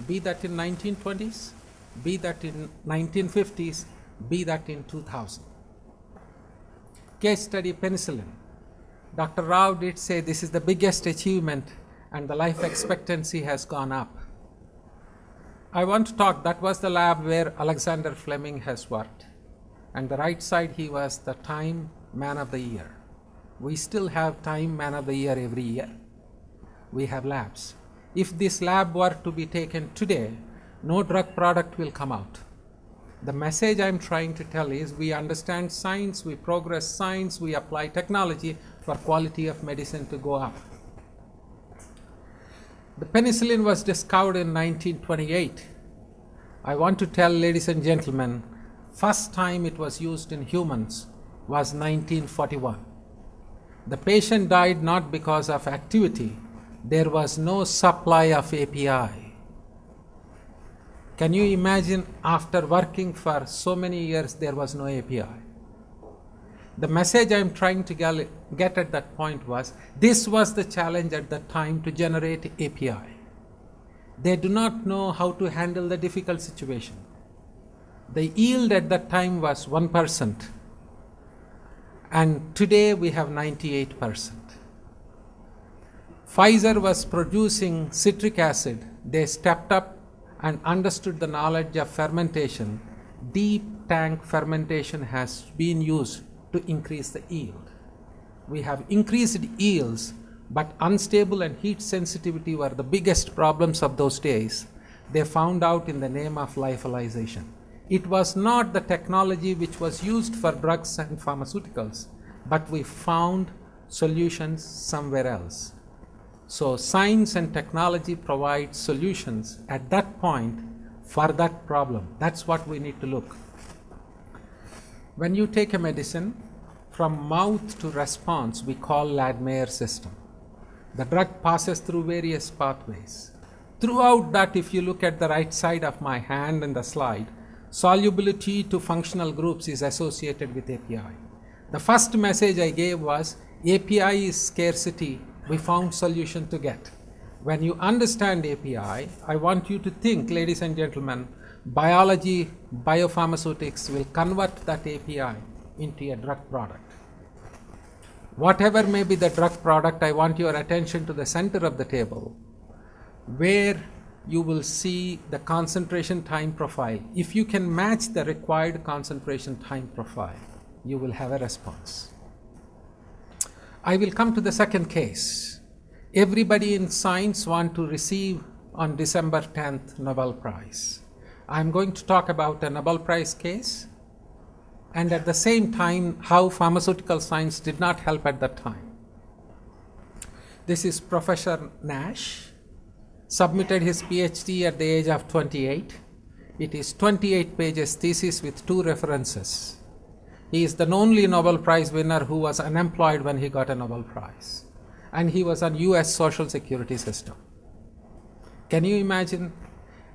be that in 1920s, be that in 1950s, be that in 2000. Case study penicillin. Dr. Rao did say this is the biggest achievement and the life expectancy has gone up. I want to talk, that was the lab where Alexander Fleming has worked. And the right side, he was the Time Man of the Year. We still have Time Man of the Year every year. We have labs. If this lab were to be taken today, no drug product will come out. The message I'm trying to tell is we understand science, we progress science, we apply technology for quality of medicine to go up. The penicillin was discovered in 1928. I want to tell ladies and gentlemen, first time it was used in humans was 1941. The patient died not because of activity. There was no supply of API. Can you imagine after working for so many years there was no API? The message I'm trying to get at that point was, this was the challenge at that time to generate API. They do not know how to handle the difficult situation. The yield at that time was 1%, and today we have 98%. Pfizer was producing citric acid. They stepped up and understood the knowledge of fermentation. Deep tank fermentation has been used to increase the yield. We have increased yields, but unstable and heat sensitivity were the biggest problems of those days. They found out in the name of lyophilization. It was not the technology which was used for drugs and pharmaceuticals, but we found solutions somewhere else. So science and technology provide solutions at that point for that problem. That's what we need to look. When you take a medicine, from mouth to response, we call Ladmeyer system. The drug passes through various pathways. Throughout that, if you look at the right side of my hand in the slide, solubility to functional groups is associated with API. The first message I gave was API is scarcity. We found solution to get. When you understand API, I want you to think, ladies and gentlemen, biology, biopharmaceutics will convert that API into a drug product. Whatever may be the drug product, I want your attention to the center of the table, where you will see the concentration time profile. If you can match the required concentration time profile, you will have a response. I will come to the second case. Everybody in science wants to receive on December 10th Nobel Prize. I'm going to talk about a Nobel Prize case, and at the same time how pharmaceutical science did not help at that time. This is Professor Nash, submitted his PhD at the age of 28. It is 28 pages thesis with 2 references. He is the only Nobel Prize winner who was unemployed when he got a Nobel Prize. And he was on US Social Security system. Can you imagine?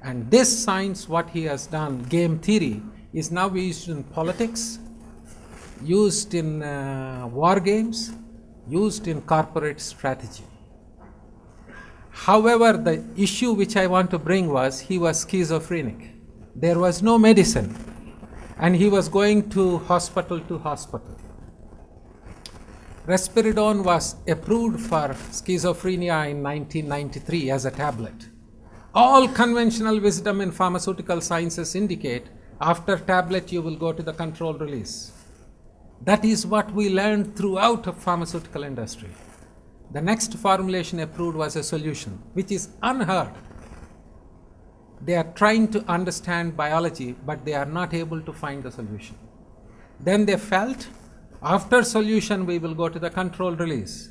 And this science, what he has done, game theory, is now used in politics, used in war games, used in corporate strategy. However, the issue which I want to bring was he was schizophrenic. There was no medicine, and he was going to hospital. Risperidone was approved for schizophrenia in 1993 as a tablet. All conventional wisdom in pharmaceutical sciences indicate after tablet you will go to the controlled release. That is what we learned throughout the pharmaceutical industry. The next formulation approved was a solution, which is unheard. They are trying to understand biology, but they are not able to find the solution. Then they felt, after solution we will go to the controlled release.